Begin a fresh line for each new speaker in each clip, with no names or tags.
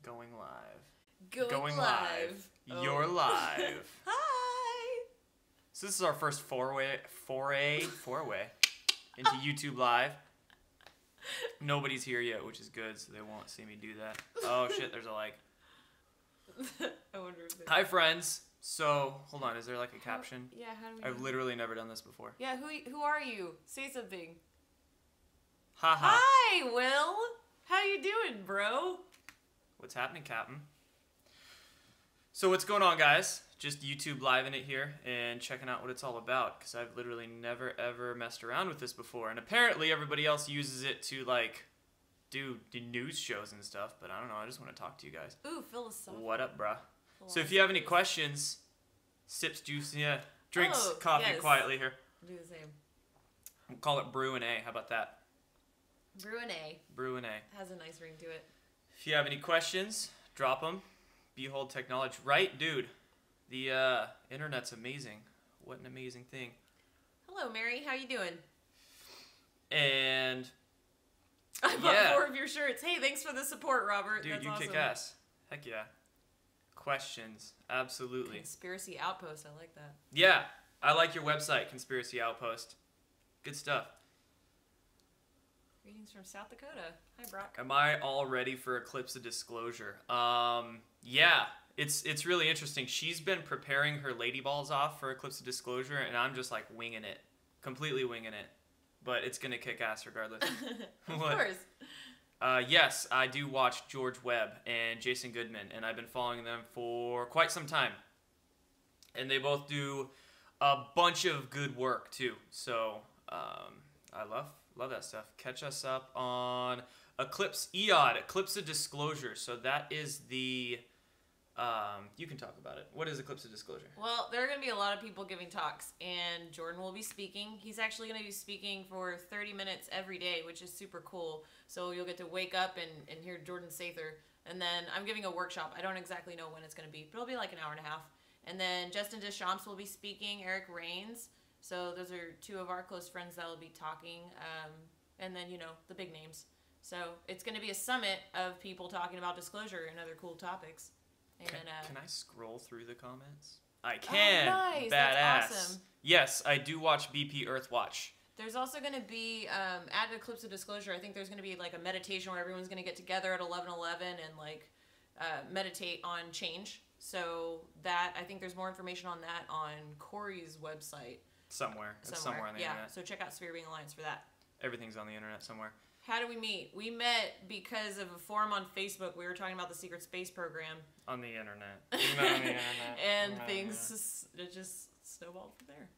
Going live.
Going live. Oh.
You're live.
Hi.
So this is our first foray into YouTube Live. Nobody's here yet, which is good, so they won't see me do that. Oh shit, there's a like.
I wonder if
Hi friends. So, hold on, is there like a caption?
Yeah, how do we
I've literally never done this before.
Yeah, who are you? Say something.
Haha.
Hi, Will. How you doing, bro?
What's happening, Captain? So what's going on, guys? Just YouTube living it here and checking out what it's all about, because I've literally never ever messed around with this before, and apparently everybody else uses it to like do news shows and stuff, but I don't know, I just want to talk to you guys.
Ooh, philosophical.
What up, bruh? So if you have any questions, sips juice, drinks coffee quietly here.
Do the same.
We'll call it Brew and A. How about that?
Brew and A.
Brew and A.
Has a nice ring to it.
If you have any questions, drop them. Behold technology. Right, dude? The internet's amazing. What an amazing thing.
Hello, Mary. How you doing?
And
I bought 4 of your shirts. Hey, thanks for the support, Robert.
Dude,
That's
you
awesome.
kick ass. Heck yeah. Questions. Absolutely.
Conspiracy Outpost. I like that.
Yeah. I like your website, Conspiracy Outpost. Good stuff.
Greetings from South Dakota. Hi, Brock.
Am I all ready for Eclipse of Disclosure? Yeah. It's really interesting. She's been preparing her lady balls off for Eclipse of Disclosure, and I'm just like winging it. Completely winging it. But it's going to kick ass regardless.
Of course.
Yes, I do watch George Webb and Jason Goodman, and I've been following them for quite some time. And they both do a bunch of good work, too. So, I love that stuff. Catch us up on Eclipse of Disclosure. So that is the... you can talk about it. What is Eclipse of Disclosure?
Well, there are going to be a lot of people giving talks, and Jordan will be speaking. He's actually going to be speaking for 30 minutes every day, which is super cool. So you'll get to wake up and hear Jordan Sather. And then I'm giving a workshop. I don't exactly know when it's going to be, but it'll be like an hour and a half. And then Justin Deschamps will be speaking, Eric Rains. So those are 2 of our close friends that will be talking. And then, the big names. So it's going to be a summit of people talking about disclosure and other cool topics. And,
can I scroll through the comments? I can.
Oh, nice.
Badass.
That's awesome.
Yes, I do watch BP Earthwatch.
There's also going to be, at Eclipse of Disclosure, I think there's going to be like a meditation where everyone's going to get together at 11:11 and like meditate on change. So that, I think there's more information on that on Corey's website.
Somewhere. It's somewhere on the internet.
So check out Sphere Being Alliance for that.
Everything's on the internet somewhere.
How do we meet? We met because of a forum on Facebook. We were talking about the Secret Space Program.
On the internet. On the internet.
And things just snowballed from there.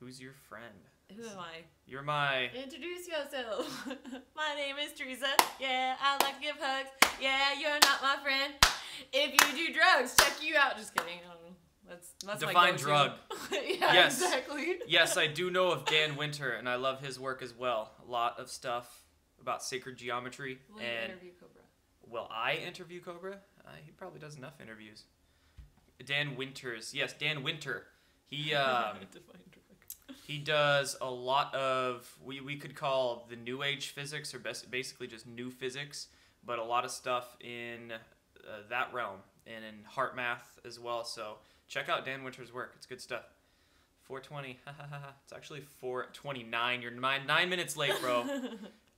Who's your friend?
Who am I?
You're my...
Introduce yourself. My name is Teresa. Yeah, I like to give hugs. Yeah, you're not my friend. If you do drugs, check you out. Just kidding. I don't know. That's
Define
my go-to.
drug.
Yeah,
yes.
Exactly.
Yes, I do know of Dan Winter, and I love his work as well. A lot of stuff about sacred geometry.
Will you interview Cobra?
Will I interview Cobra? He probably does enough interviews. Dan Winters. Yes, Dan Winter. He he does a lot of, we could call the New Age physics, or basically just new physics, but a lot of stuff in that realm, and in heart math as well. So check out Dan Winter's work. It's good stuff. 4:20. It's actually 4:29. You're 9 minutes late, bro.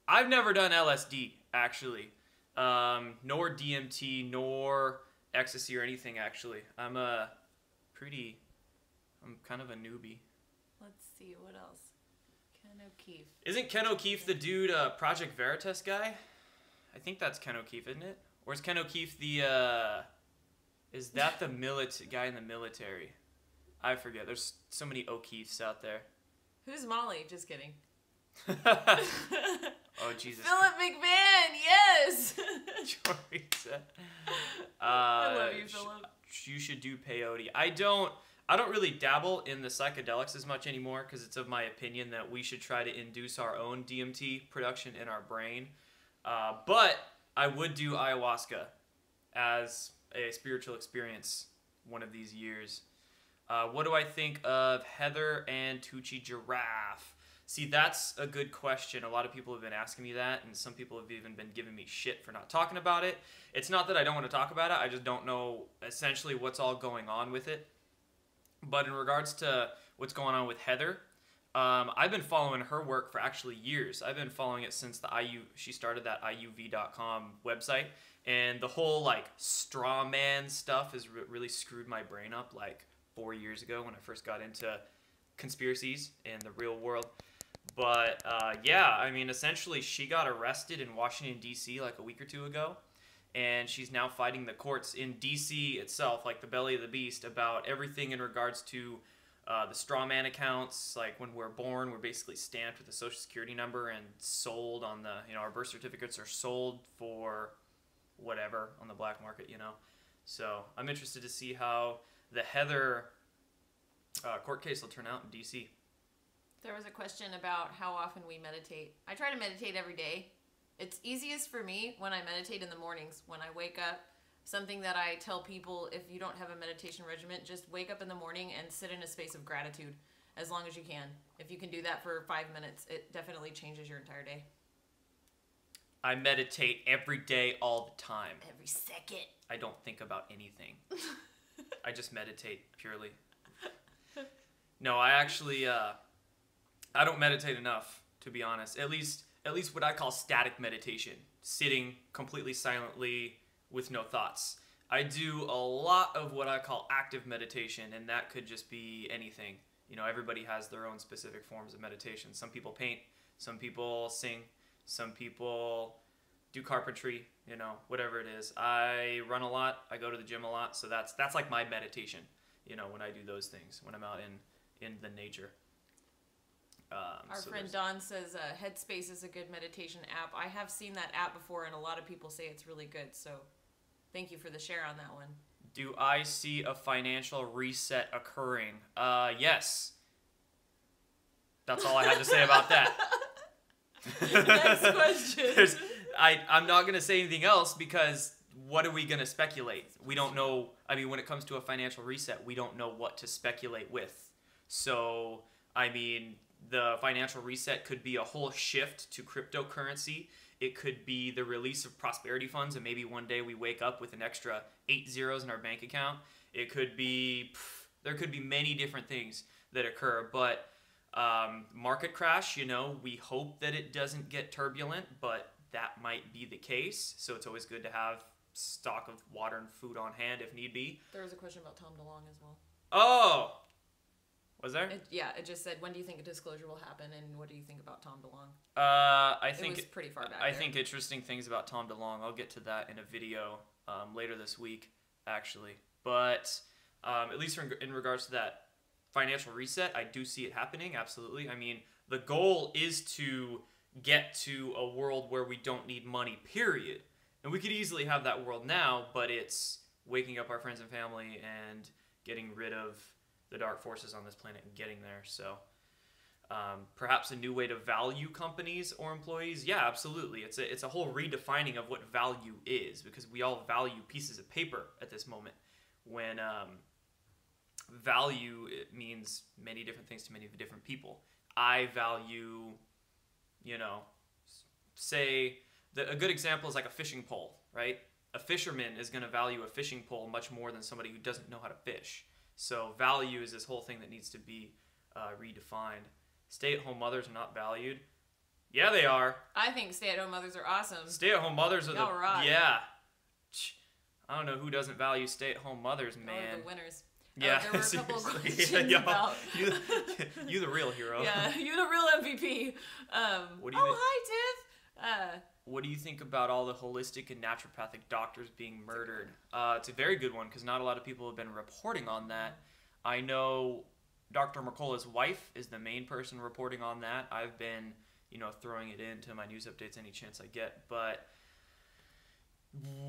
I've never done LSD, actually. Nor DMT, nor ecstasy or anything, actually. I'm kind of a newbie.
Let's see, what else? Ken O'Keefe.
Isn't Ken O'Keefe the dude, Project Veritas guy? I think that's Ken O'Keefe, isn't it? Or is Ken O'Keefe the, is that the guy in the military? I forget. There's so many O'Keefes out there.
Who's Molly? Just kidding.
Oh, Jesus.
Philip McMahon, yes!
Teresa.
I love you, Philip.
You should do peyote. I don't really dabble in the psychedelics as much anymore, because it's of my opinion that we should try to induce our own DMT production in our brain. But I would do ayahuasca as a spiritual experience one of these years. What do I think of Heather and Tucci Giraffe? See, that's a good question. A lot of people have been asking me that, and some people have even been giving me shit for not talking about it. It's not that I don't want to talk about it, I just don't know essentially what's all going on with it. But in regards to what's going on with Heather, I've been following her work for actually years. I've been following it since she started that IUV.com website, and the whole like straw man stuff has really screwed my brain up like 4 years ago when I first got into conspiracies and the real world. But yeah, I mean, essentially she got arrested in Washington, D.C. like a week or two ago, and she's now fighting the courts in D.C. itself, like the belly of the beast, about everything in regards to the straw man accounts. Like when we're born, we're basically stamped with a social security number and sold on the, our birth certificates are sold for whatever on the black market, So I'm interested to see how the Heather court case will turn out in D.C.
There was a question about how often we meditate. I try to meditate every day. It's easiest for me when I meditate in the mornings, when I wake up. Something that I tell people, if you don't have a meditation regimen, just wake up in the morning and sit in a space of gratitude as long as you can. If you can do that for 5 minutes, it definitely changes your entire day.
I meditate every day, all the time.
Every second.
I don't think about anything. I just meditate purely. No, I actually, I don't meditate enough, to be honest. At least what I call static meditation. Sitting completely silently with no thoughts. I do a lot of what I call active meditation, and that could just be anything. Everybody has their own specific forms of meditation. Some people paint, some people sing, some people do carpentry, whatever it is. I run a lot, I go to the gym a lot, so that's like my meditation, when I do those things, when I'm out in the nature.
Our friend Don says Headspace is a good meditation app. I have seen that app before, and a lot of people say it's really good, so thank you for the share on that one.
Do I see a financial reset occurring? Yes. That's all I have to say about that.
Next question.
I'm not going to say anything else because what are we going to speculate? We don't know. I mean, when it comes to a financial reset, we don't know what to speculate with. So, I mean, the financial reset could be a whole shift to cryptocurrency. It could be the release of prosperity funds, and maybe one day we wake up with an extra 8 zeros in our bank account. It could be, there could be many different things that occur, but market crash, we hope that it doesn't get turbulent, but that might be the case. So it's always good to have stock of water and food on hand if need be.
There was a question about Tom DeLonge as well.
Oh! Was there?
It just said, when do you think a disclosure will happen, and what do you think about Tom DeLonge?
I think
it was pretty far back.
I think interesting things about Tom DeLonge. I'll get to that in a video later this week, actually. But at least in regards to that financial reset, I do see it happening, absolutely. I mean, the goal is to get to a world where we don't need money, period. And we could easily have that world now, but it's waking up our friends and family and getting rid of the dark forces on this planet and getting there. So perhaps a new way to value companies or employees. Yeah, absolutely. It's a whole redefining of what value is, because we all value pieces of paper at this moment. When value, it means many different things to many different people. I value, say, a good example is like a fishing pole, right? A fisherman is going to value a fishing pole much more than somebody who doesn't know how to fish. So value is this whole thing that needs to be redefined. Stay-at-home mothers are not valued. Yeah, they are.
I think stay-at-home mothers are awesome.
Stay-at-home mothers are
Y'all rock.
Yeah. I don't know who doesn't value stay-at-home mothers, man.
Y'all are the winners.
Yeah,
there were a couple of questions about...
you the real hero.
Yeah, you the real MVP.
What do you
hi, Tiff.
What do you think about all the holistic and naturopathic doctors being murdered? It's a very good one, because not a lot of people have been reporting on that. I know Dr. Mercola's wife is the main person reporting on that. I've been, throwing it into my news updates any chance I get. But,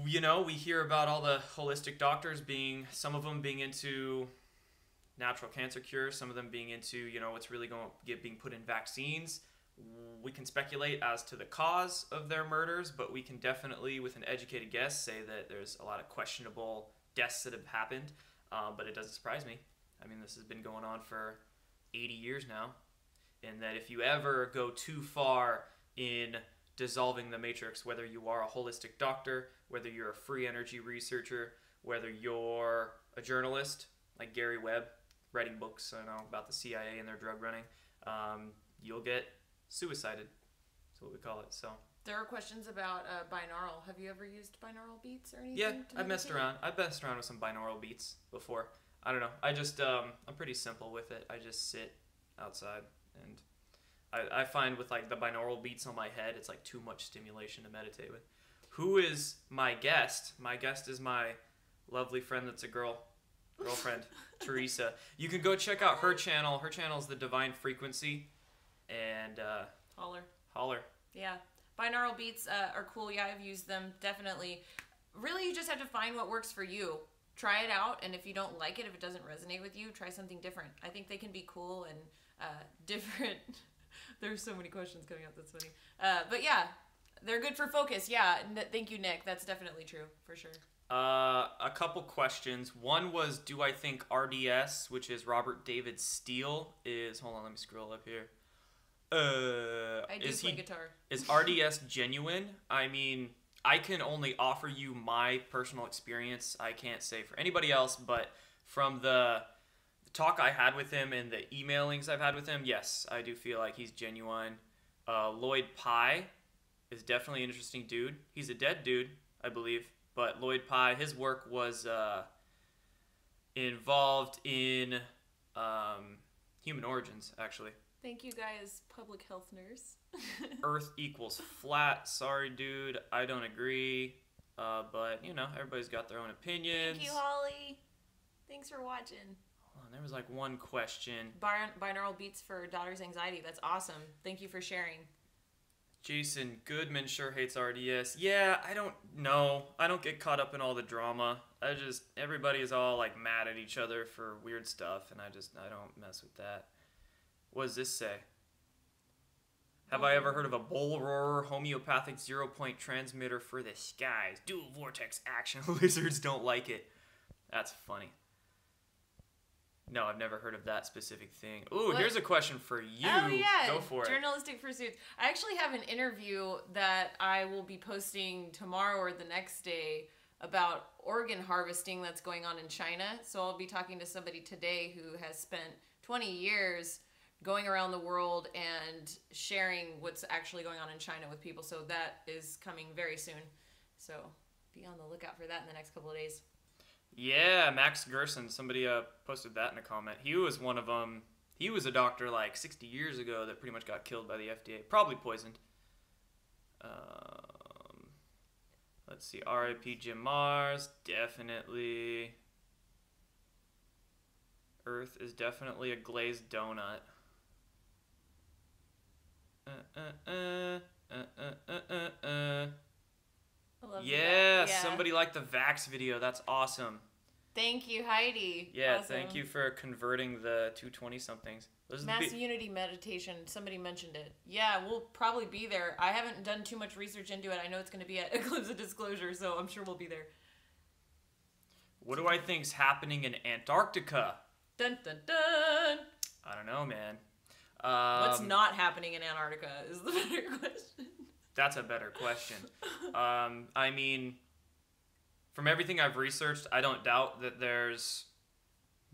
we hear about all the holistic doctors some of them being into natural cancer cures, some of them being into, what's really being put in vaccines. We can speculate as to the cause of their murders, but we can definitely, with an educated guess, say that there's a lot of questionable deaths that have happened. But it doesn't surprise me. I mean, this has been going on for 80 years now. and that if you ever go too far in dissolving the matrix, whether you are a holistic doctor, whether you're a free energy researcher, whether you're a journalist like Gary Webb, writing books about the CIA and their drug running, you'll get suicided. That's what we call it. So
there are questions about binaural. Have you ever used binaural beats or anything?
Yeah, I've messed around. I've messed around with some binaural beats before. I don't know. I just I'm pretty simple with it. I just sit outside, and I find with like the binaural beats on my head, it's like too much stimulation to meditate with. Who is my guest? My guest is my lovely friend that's a girlfriend, Teresa. You can go check out her channel. Her channel is The Divine Frequency, and holler.
Yeah, binaural beats are cool. Yeah, I've used them definitely. Really, you just have to find what works for you. Try it out, and if you don't like it, if it doesn't resonate with you, try something different. I think they can be cool and different. There's so many questions coming up. That's funny. But yeah, they're good for focus. Yeah, thank you, Nick. That's definitely true for sure.
A couple questions. One was, do I think RDS, which is Robert David Steele, is... Hold on, let me scroll up here.
I do play guitar.
Is RDS genuine? I mean, I can only offer you my personal experience. I can't say for anybody else, but from the talk I had with him and the emailings I've had with him, yes, I do feel like he's genuine. Lloyd Pye is definitely an interesting dude. He's a dead dude, I believe. But Lloyd Pye, his work was involved in human origins, actually.
Thank you, guys. Public health nurse.
Earth equals flat. Sorry, dude. I don't agree. But, everybody's got their own opinions.
Thank you, Holly. Thanks for watching.
Hold on, there was like one question.
Binaural beats for daughter's anxiety. That's awesome. Thank you for sharing.
Jason Goodman sure hates RDS. Yeah, I don't know. I don't get caught up in all the drama. Everybody is all like mad at each other for weird stuff, and I don't mess with that. What does this say? Have I ever heard of a bull roarer homeopathic 0-point transmitter for the skies? Dual vortex action. Lizards don't like it. That's funny. No, I've never heard of that specific thing. Ooh, here's a question for you.
Oh, yeah.
Go for it.
Journalistic pursuits. I actually have an interview that I will be posting tomorrow or the next day about organ harvesting that's going on in China. So I'll be talking to somebody today who has spent 20 years going around the world and sharing what's actually going on in China with people. So that is coming very soon. So be on the lookout for that in the next couple of days.
Yeah, Max Gerson. Somebody posted that in a comment. He was one of them. He was a doctor like 60 years ago that pretty much got killed by the FDA. Probably poisoned. Let's see. R.I.P. Jim Mars. Definitely. Earth is definitely a glazed donut. Yeah, somebody liked the Vax video. That's awesome.
Thank you, Heidi.
Yeah,
awesome.
Thank you for converting the 220-somethings.
Mass Unity Meditation. Somebody mentioned it. Yeah, we'll probably be there. I haven't done too much research into it. I know it's going to be at Eclipse of Disclosure, so I'm sure we'll be there.
What do I think's happening in Antarctica?
Dun, dun, dun.
I don't know, man.
What's not happening in Antarctica is the better question.
That's a better question. I mean, from everything I've researched, I don't doubt that there's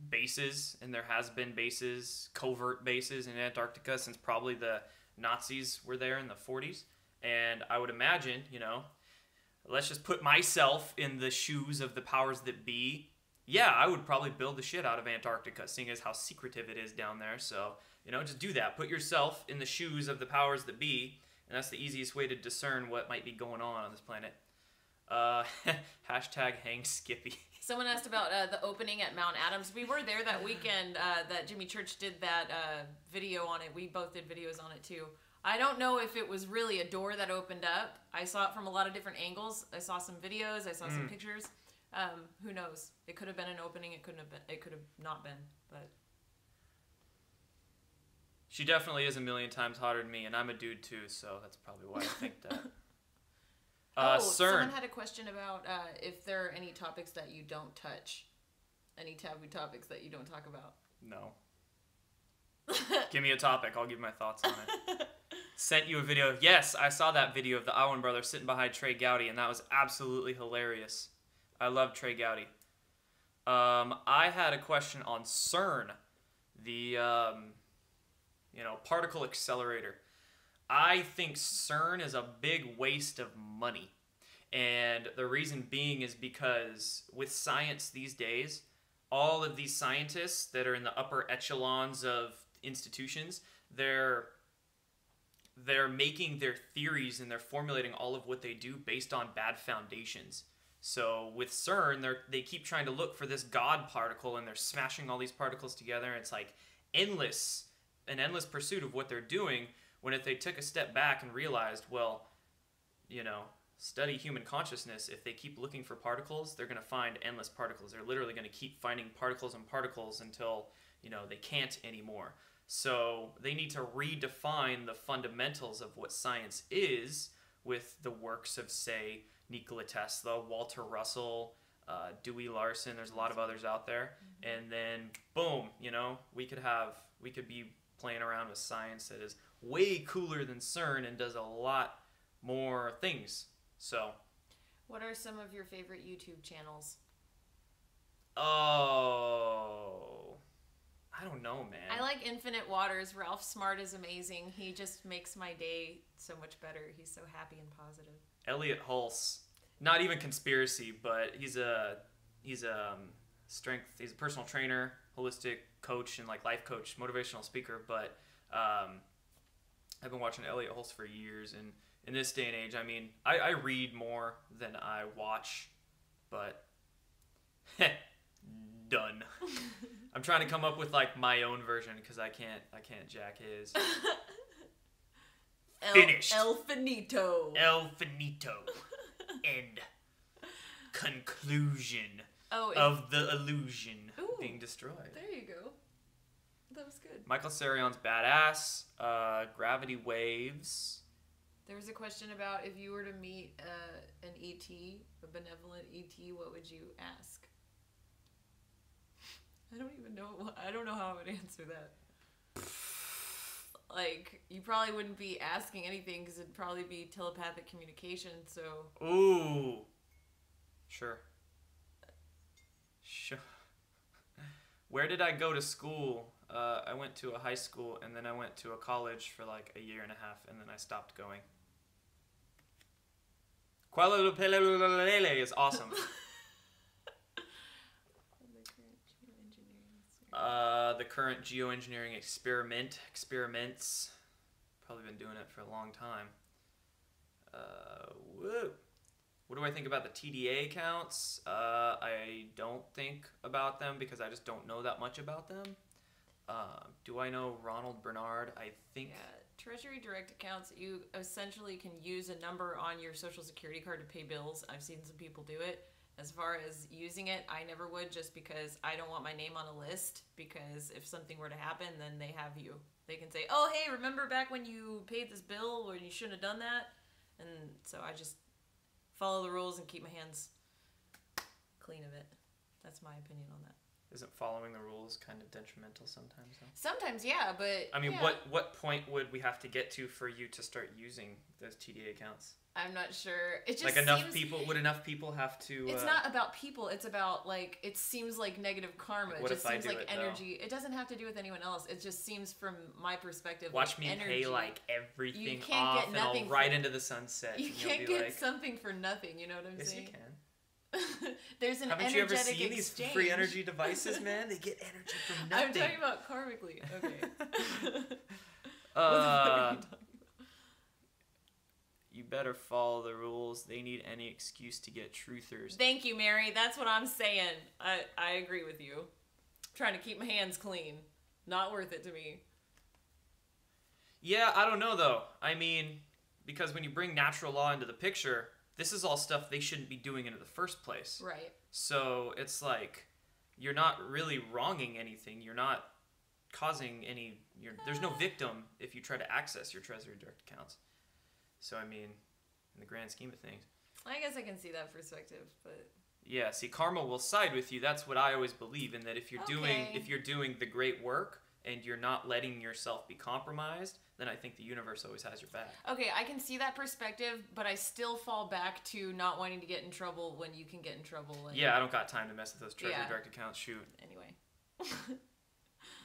bases, and there has been bases, covert bases in Antarctica since probably the Nazis were there in the 40s. And I would imagine, let's just put myself in the shoes of the powers that be. Yeah, I would probably build the shit out of Antarctica, seeing as how secretive it is down there. So, just do that. Put yourself in the shoes of the powers that be. And that's the easiest way to discern what might be going on this planet. Hashtag hang Skippy.
Someone asked about the opening at Mount Adams. We were there that weekend that Jimmy Church did that video on it. We both did videos on it too. I don't know if it was really a door that opened up. I saw it from a lot of different angles. I saw some videos. I saw some pictures. Who knows? It could have been an opening. It couldn't have been. It could have not been. But
she definitely is a million times hotter than me, and I'm a dude too, so that's probably why I think that. CERN.
Someone had a question about if there are any topics that you don't touch. Any taboo topics that you don't talk about.
No. Give me a topic. I'll give my thoughts on it. Sent you a video. Yes, I saw that video of the Owen brothers sitting behind Trey Gowdy, and that was absolutely hilarious. I love Trey Gowdy. I had a question on CERN, the particle accelerator. I think CERN is a big waste of money. And the reason being is because with science these days, all of these scientists that are in the upper echelons of institutions, they're making their theories and they're formulating all of what they do based on bad foundations. So with CERN, they keep trying to look for this God particle, and they're smashing all these particles together, and it's like an endless pursuit of what they're doing, when if they took a step back and realized, well, study human consciousness, if they keep looking for particles, they're going to find endless particles. They're literally going to keep finding particles and particles until, they can't anymore. So they need to redefine the fundamentals of what science is with the works of, say, Nikola Tesla, Walter Russell, Dewey Larson. There's a lot of others out there. Mm-hmm. And then, boom, we could be playing around with science that is way cooler than CERN and does a lot more things. So,
what are some of your favorite YouTube channels?
Oh, I don't know, man.
I like Infinite Waters. Ralph Smart is amazing. He just makes my day so much better. He's so happy and positive.
Elliot Hulse, not even conspiracy, but he's a personal trainer, holistic coach, and life coach, motivational speaker. But I've been watching Elliot Hulse for years, and in this day and age, I read more than I watch, but done. I'm trying to come up with my own version because I can't jack his. Finished.
El finito.
El finito. End. Conclusion of the illusion being destroyed.
There you go. That was good.
Michael Sarion's badass. Gravity Waves.
There was a question about if you were to meet an ET, a benevolent ET, what would you ask? I don't even know. I don't know how I would answer that. You probably wouldn't be asking anything because it'd probably be telepathic communication, so...
Ooh. Sure. Where did I go to school? I went to a high school, and then I went to a college for a year and a half, and then I stopped going. Kuala Lumpur is awesome. The current geoengineering experiments. Probably been doing it for a long time. Woo. What do I think about the TDA accounts? I don't think about them because I just don't know that much about them. Do I know Ronald Bernard? I think...
Yeah, Treasury Direct accounts, you essentially can use a number on your Social Security card to pay bills. I've seen some people do it. As far as using it, I never would, just because I don't want my name on a list, because if something were to happen, then they have you. They can say, oh, hey, remember back when you paid this bill or you shouldn't have done that? And so I just follow the rules and keep my hands clean of it. That's my opinion on that.
Isn't following the rules kind of detrimental sometimes? Huh?
Sometimes, yeah, but...
Yeah. What point would we have to get to for you to start using those TDA accounts?
I'm not sure. It just
would enough people have to...
It's not about people. It's about, it seems like negative karma.
What
it just
if
seems
I do
like
it,
energy. Though? It doesn't have to do with anyone else. It just seems from my perspective
Watch me
energy.
pay, everything off and I'll ride into the sunset.
You can't get something for nothing, you know what I'm saying?
Yes, you can.
There's an
Haven't
energetic
you ever seen
exchange.
these free energy devices, man? They get energy from nothing.
I'm talking about karmically. Okay.
You better follow the rules. They need any excuse to get truthers.
Thank you, Mary. That's what I'm saying. I agree with you. I'm trying to keep my hands clean. Not worth it to me.
Yeah, I don't know, though. Because when you bring natural law into the picture... This is all stuff they shouldn't be doing in the first place.
Right.
So it's you're not really wronging anything. You're not causing any... There's no victim if you try to access your Treasury Direct accounts. So, in the grand scheme of things.
I guess I can see that perspective, but...
Yeah, see, karma will side with you. That's what I always believe in, that if you're doing the great work and you're not letting yourself be compromised, then I think the universe always has your back.
Okay, I can see that perspective, but I still fall back to not wanting to get in trouble when you can get in trouble. And...
Yeah, I don't got time to mess with those Treasury Direct accounts. Shoot.
Anyway.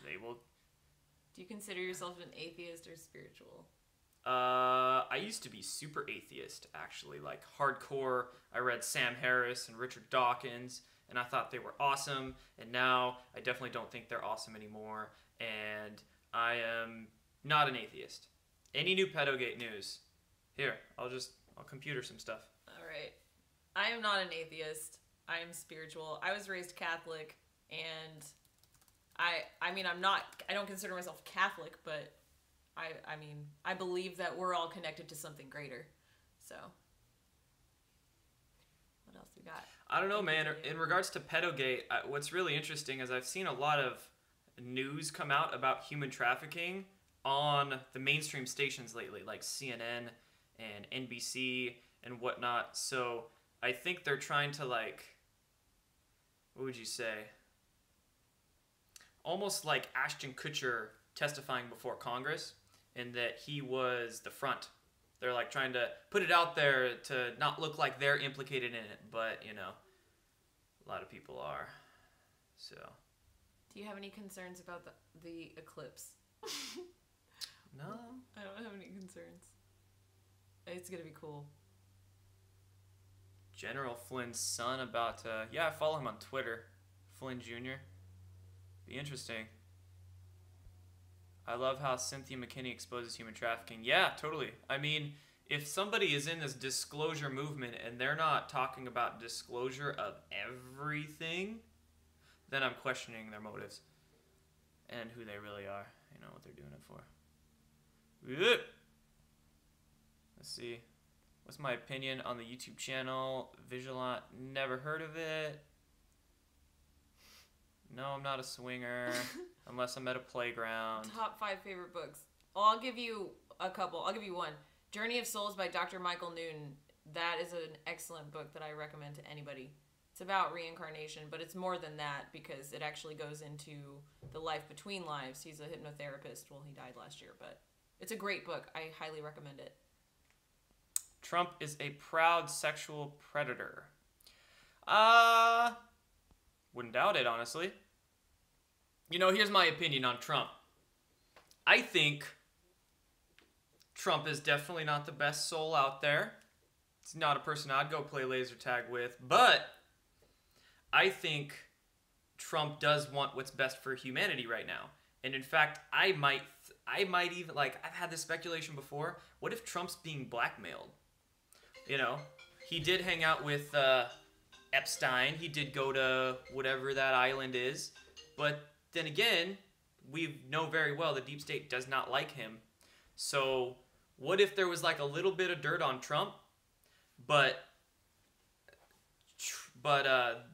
They will.
Do you consider yourself an atheist or spiritual?
I used to be super atheist, actually. Like, hardcore. I read Sam Harris and Richard Dawkins, and I thought they were awesome. And now, I definitely don't think they're awesome anymore. And I am not an atheist. Any new Pedogate news? Here, I'll computer some stuff.
All right. I am not an atheist. I am spiritual. I was raised Catholic, and I don't consider myself Catholic, but I believe that we're all connected to something greater. So, what else we got?
I don't know, man. In regards to Pedogate, what's really interesting is I've seen a lot of news come out about human trafficking on the mainstream stations lately, like CNN and NBC and whatnot. So I think they're trying to, like, what would you say? Almost like Ashton Kutcher testifying before Congress, and that he was the front. They're like trying to put it out there to not look like they're implicated in it, but you know, a lot of people are. So.
Do you have any concerns about the eclipse?
No.
I don't have any concerns. It's gonna be cool.
General Flynn's son about to... Yeah, I follow him on Twitter. Flynn Jr. Be interesting. I love how Cynthia McKinney exposes human trafficking. Yeah, totally. I mean, if somebody is in this disclosure movement and they're not talking about disclosure of everything, then I'm questioning their motives and who they really are. You know, what they're doing it for. Let's see. What's my opinion on the YouTube channel? Vigilant, never heard of it. No, I'm not a swinger. Unless I'm at a playground.
Top 5 favorite books. Well, I'll give you a couple. I'll give you one. Journey of Souls by Dr. Michael Newton. That is an excellent book that I recommend to anybody. It's about reincarnation, but it's more than that because it actually goes into the life between lives. He's a hypnotherapist. Well, he died last year, but it's a great book. I highly recommend it.
Trump is a proud sexual predator. Wouldn't doubt it, honestly. You know, here's my opinion on Trump. I think Trump is definitely not the best soul out there. It's not a person I'd go play laser tag with, but I think Trump does want what's best for humanity right now. And in fact, I might even, like, I've had this speculation before. What if Trump's being blackmailed? You know, he did hang out with Epstein. He did go to whatever that island is. But then again, we know very well the deep state does not like him. So what if there was like a little bit of dirt on Trump, but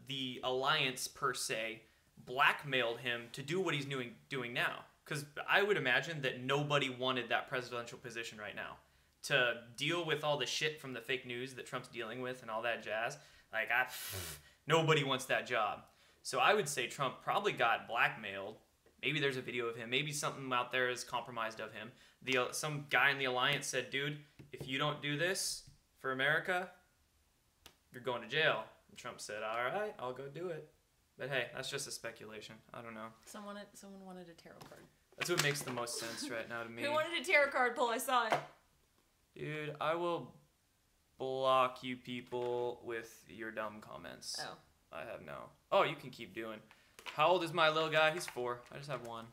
the alliance per se blackmailed him to do what he's doing now? Because I would imagine that nobody wanted that presidential position right now. To deal with all the shit from the fake news that Trump's dealing with and all that jazz. Like, nobody wants that job. So I would say Trump probably got blackmailed. Maybe there's a video of him. Maybe something out there is compromised of him. Some guy in the alliance said, dude, if you don't do this for America, you're going to jail. And Trump said, all right, I'll go do it. But hey, that's just a speculation. I don't know.
Someone wanted a tarot card.
That's what makes the most sense right now to me.
Who wanted a tarot card pull? I saw it.
Dude, I will block you people with your dumb comments.
Oh.
I have no. Oh, you can keep doing. How old is my little guy? He's 4. I just have one.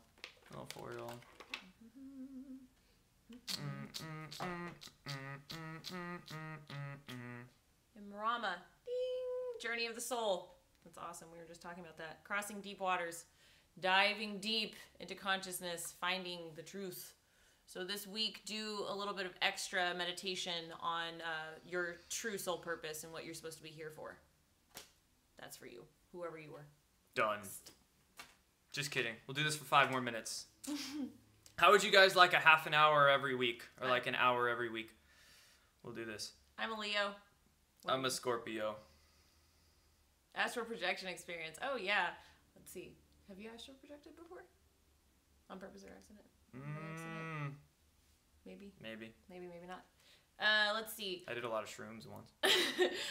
A little 4-year-old.
Imrama. Ding! Journey of the Soul. That's awesome. We were just talking about that. Crossing deep waters. Diving deep into consciousness. Finding the truth. So this week, do a little bit of extra meditation on your true soul purpose and what you're supposed to be here for. That's for you, whoever you were.
Done. Just kidding. We'll do this for 5 more minutes. How would you guys like a half an hour every week? Or like an hour every week? We'll do this.
I'm a Leo.
I'm a Scorpio.
Astral projection experience. Oh, yeah. Let's see. Have you astral projected before? On purpose or accident? Accident? Maybe. Maybe not. Let's see.
I did a lot of shrooms once.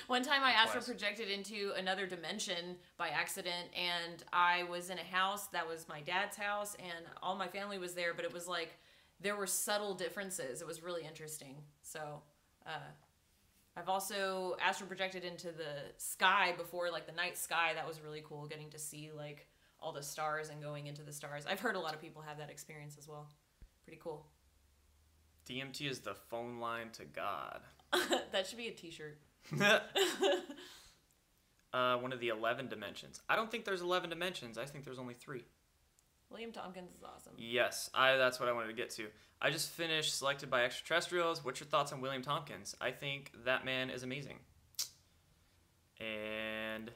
One time I astral projected into another dimension by accident, and I was in a house that was my dad's house, and all my family was there, but it was like there were subtle differences. It was really interesting. So I've also astral projected into the sky before, like the night sky. That was really cool, getting to see like all the stars and going into the stars. I've heard a lot of people have that experience as well. Pretty cool.
DMT is the phone line to God.
That should be a t-shirt.
One of the 11 dimensions. I don't think there's 11 dimensions. I think there's only 3.
William Tompkins is awesome.
Yes, that's what I wanted to get to. I just finished Selected by Extraterrestrials. What's your thoughts on William Tompkins? I think that man is amazing. And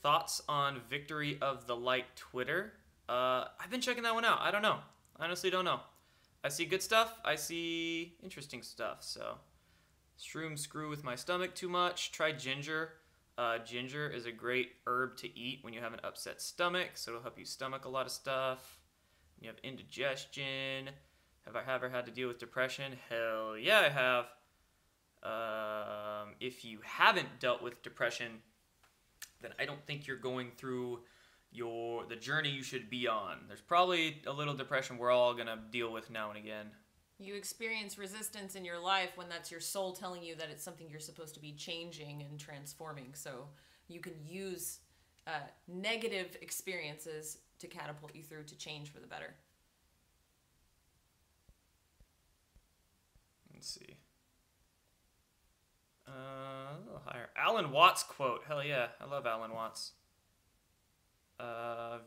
thoughts on Victory of the Light Twitter? I've been checking that one out. I don't know. I honestly don't know. I see good stuff. I see interesting stuff. So, shrooms screw with my stomach too much. Try ginger. Ginger is a great herb to eat when you have an upset stomach, so it'll help you stomach a lot of stuff. When you have indigestion. Have I ever had to deal with depression? Hell yeah, I have. If you haven't dealt with depression, then I don't think you're going through the journey you should be on. There's probably a little depression we're all gonna deal with now and again.
You experience resistance in your life when that's your soul telling you that it's something you're supposed to be changing and transforming. So you can use negative experiences to catapult you through to change for the better.
Let's see. A little higher. Alan Watts quote. Hell yeah, I love Alan Watts.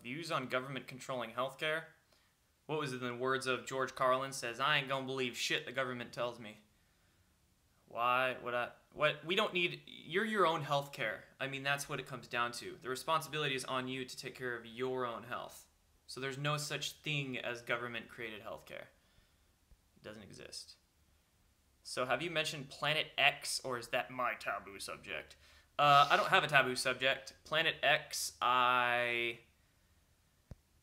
Views on government controlling healthcare. What was it in the words of George Carlin says, I ain't gonna believe shit the government tells me. Why would we don't need, you're your own healthcare. I mean, that's what it comes down to. The responsibility is on you to take care of your own health. So there's no such thing as government created healthcare. It doesn't exist. So have you mentioned Planet X, or is that my taboo subject? I don't have a taboo subject. Planet X, I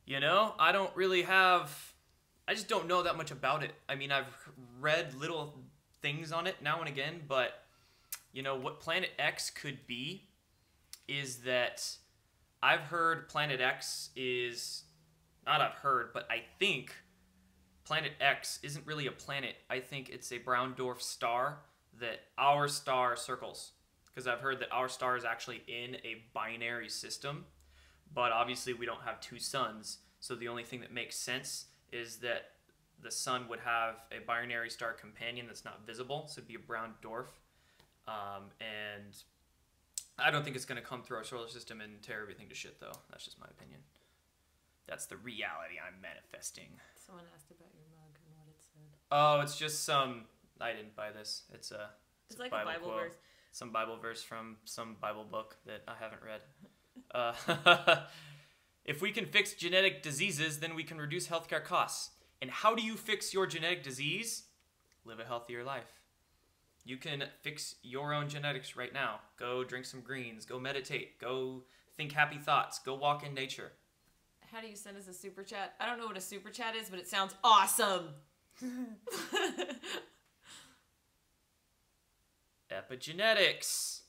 don't really have, I just don't know that much about it. I mean, I've read little things on it now and again, but, what Planet X could be is that I've heard Planet X is, not I've heard, but I think Planet X isn't really a planet. I think it's a brown dwarf star that our star circles. Because I've heard that our star is actually in a binary system, but obviously we don't have 2 suns, so the only thing that makes sense is that the sun would have a binary star companion that's not visible, so it'd be a brown dwarf, and I don't think it's going to come through our solar system and tear everything to shit, though. That's just my opinion. That's the reality I'm manifesting.
Someone asked about your mug and what it said.
Oh, it's just I didn't buy this. It's
like a Bible verse.
Some Bible verse from some Bible book that I haven't read. If we can fix genetic diseases, then we can reduce healthcare costs. And how do you fix your genetic disease? Live a healthier life. You can fix your own genetics right now. Go drink some greens. Go meditate. Go think happy thoughts. Go walk in nature.
How do you send us a super chat? I don't know what a super chat is, but it sounds awesome.
Epigenetics.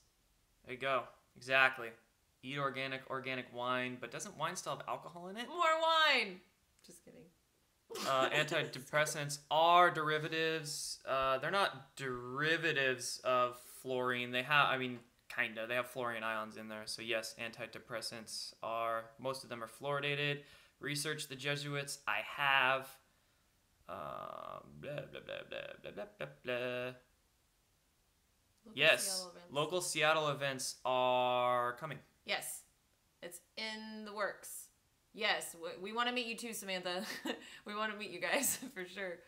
There you go. Exactly. Eat organic wine, but doesn't wine still have alcohol in it?
More wine! Just kidding.
Antidepressants are derivatives. They're not derivatives of fluorine. They have, kinda. They have fluorine ions in there. So yes, antidepressants are, most of them are fluoridated. Research the Jesuits. I have. Blah, blah, blah, blah, blah, blah, blah, blah. Yes, local Seattle events are coming.
Yes, it's in the works. Yes, we want to meet you too, Samantha. We want to meet you guys for sure.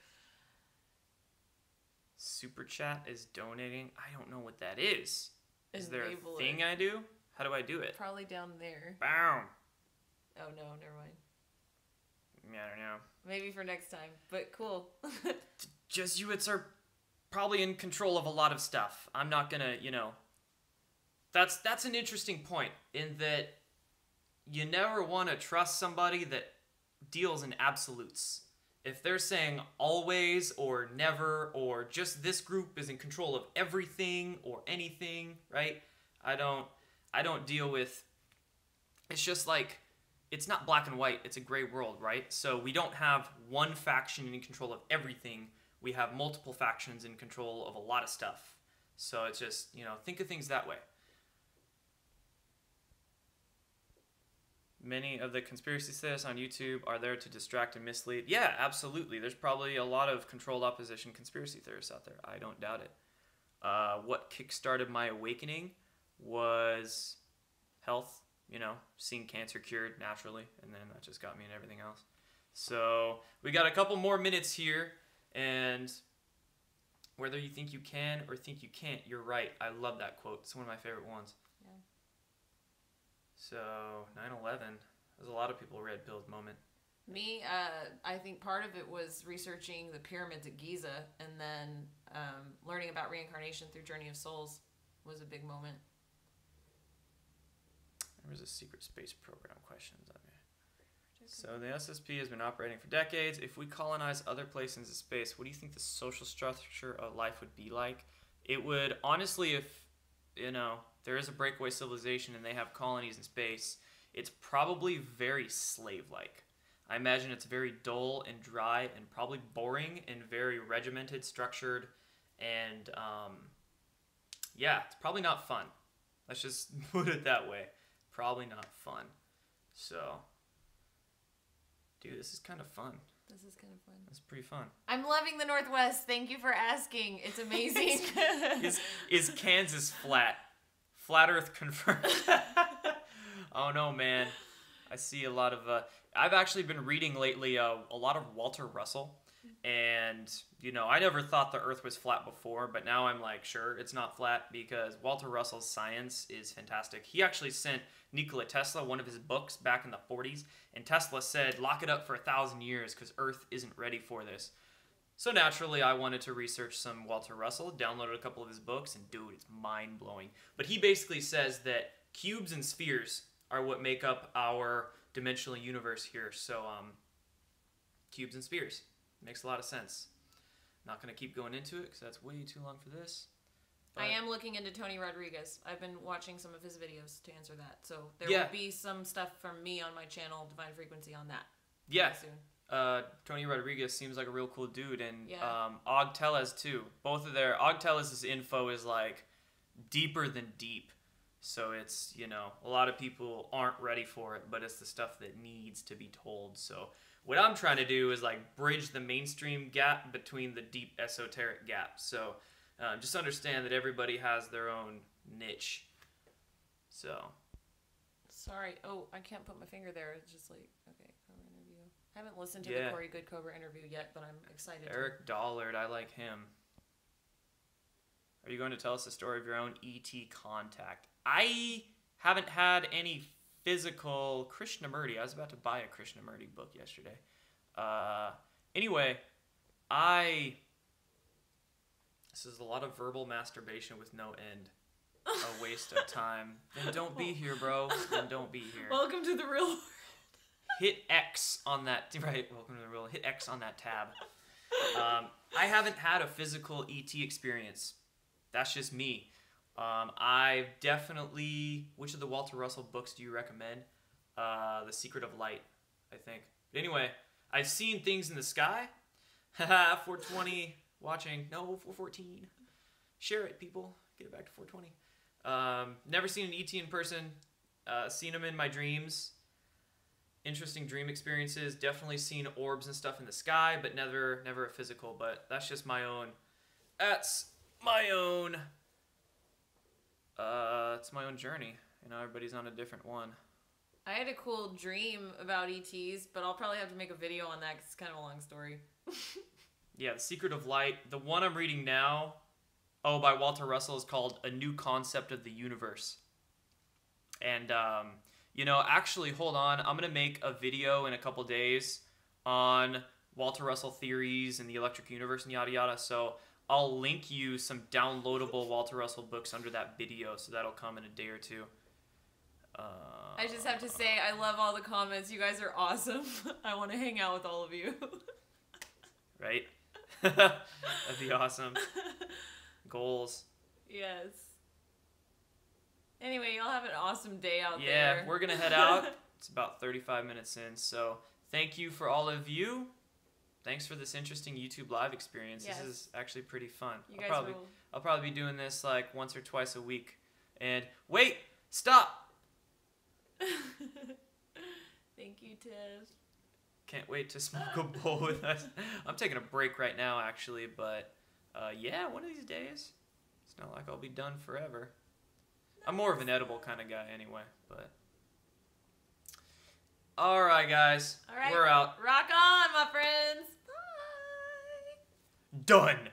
Super Chat is donating. I don't know what that is. Is there a thing I do? How do I do it?
Probably down there.
Bam.
Oh no, never mind.
Yeah, I don't know.
Maybe for next time, but cool.
Jesuits are probably in control of a lot of stuff. I'm not gonna, That's an interesting point, in that you never want to trust somebody that deals in absolutes. If they're saying always or never or just this group is in control of everything or anything, right? I don't deal with, it's just like, it's not black and white, it's a gray world, right? So we don't have one faction in control of everything. We have multiple factions in control of a lot of stuff. So it's just, think of things that way. Many of the conspiracy theorists on YouTube are there to distract and mislead. Yeah, absolutely. There's probably a lot of controlled opposition conspiracy theorists out there. I don't doubt it. What kickstarted my awakening was health, seeing cancer cured naturally, and then that just got me into everything else. So we got a couple more minutes here, and whether you think you can or think you can't, you're right. I love that quote. It's one of my favorite ones. So, 9/11, there's a lot of people red-pilled moment.
Me, I think part of it was researching the pyramids at Giza, and then learning about reincarnation through Journey of Souls was a big moment.
There was a secret space program questions on there. So the SSP has been operating for decades. If we colonize other places in space, what do you think the social structure of life would be like? It would, honestly, if, there is a breakaway civilization and they have colonies in space, it's probably very slave-like. I imagine it's very dull and dry and probably boring and very regimented, structured, and it's probably not fun. Let's just put it that way. Probably not fun. So, dude, this is kind of fun.
This is kind of fun.
It's pretty fun.
I'm loving the Northwest. Thank you for asking. It's amazing.
Is Kansas flat? Flat Earth confirmed. Oh no, man. I see a lot of... I've actually been reading lately a lot of Walter Russell. And, I never thought the Earth was flat before, but now I'm like, sure, it's not flat because Walter Russell's science is fantastic. He actually sent Nikola Tesla one of his books back in the 40s, and Tesla said, lock it up for 1,000 years because Earth isn't ready for this. So naturally, I wanted to research some Walter Russell, downloaded a couple of his books, and dude, it's mind-blowing. But he basically says that cubes and spheres are what make up our dimensional universe here. So, cubes and spheres. Makes a lot of sense. Not going to keep going into it because that's way too long for this.
But I am looking into Tony Rodriguez. I've been watching some of his videos to answer that. So there will be some stuff from me on my channel, Divine Frequency, on that.
Yeah. Soon. Tony Rodriguez seems like a real cool dude. And Og Tellez too. Both of their... Og Tellez's info is like deeper than deep. So it's, a lot of people aren't ready for it, but it's the stuff that needs to be told. So what I'm trying to do is like bridge the mainstream gap between the deep esoteric gap. So just understand that everybody has their own niche. So.
Sorry. Oh, I can't put my finger there. It's just like, okay, Cobra interview. I haven't listened to the Corey Good Cobra interview yet, but I'm excited.
Eric Dollard, I like him. Are you going to tell us the story of your own ET contact? I haven't had any physical Krishnamurti. I was about to buy a Krishnamurti book yesterday. Anyway, this is a lot of verbal masturbation with no end. A waste of time. Then don't be here, bro. Then don't be here.
Welcome to the real world.
Hit X on that. Right, welcome to the real world. Hit X on that tab. I haven't had a physical ET experience. That's just me. I've definitely... Which of the Walter Russell books do you recommend? The Secret of Light, I think. But anyway, I've seen things in the sky. Haha, 420 watching. No, 414. Share it, people. Get it back to 420. Never seen an ET in person. Seen them in my dreams. Interesting dream experiences. Definitely seen orbs and stuff in the sky, but never a physical. But that's just my own... That's my own... it's my own journey. Everybody's on a different one.
I had a cool dream about ETs, but I'll probably have to make a video on that because it's kind of a long story.
Yeah, The Secret of Light. The one I'm reading now, by Walter Russell, is called A New Concept of the Universe. And, actually, hold on. I'm going to make a video in a couple days on Walter Russell theories and the electric universe and yada yada. So I'll link you some downloadable Walter Russell books under that video, so that'll come in a day or two.
I just have to say, I love all the comments. You guys are awesome. I want to hang out with all of you.
Right? That'd be awesome. Goals.
Yes. Anyway, y'all have an awesome day out there.
Yeah, we're going to head out. It's about 35 minutes in, so thank you for all of you. Thanks for this interesting YouTube live experience. Yes. This is actually pretty fun. I'll probably be doing this like once or twice a week. And wait, stop.
Thank you, Tiff.
Can't wait to smoke a bowl with us. I'm taking a break right now, actually, but yeah, one of these days. It's not like I'll be done forever. I'm more of an edible kind of guy anyway, but. All right, guys.
All right.
We're out.
Rock on, my friends. Bye.
Done.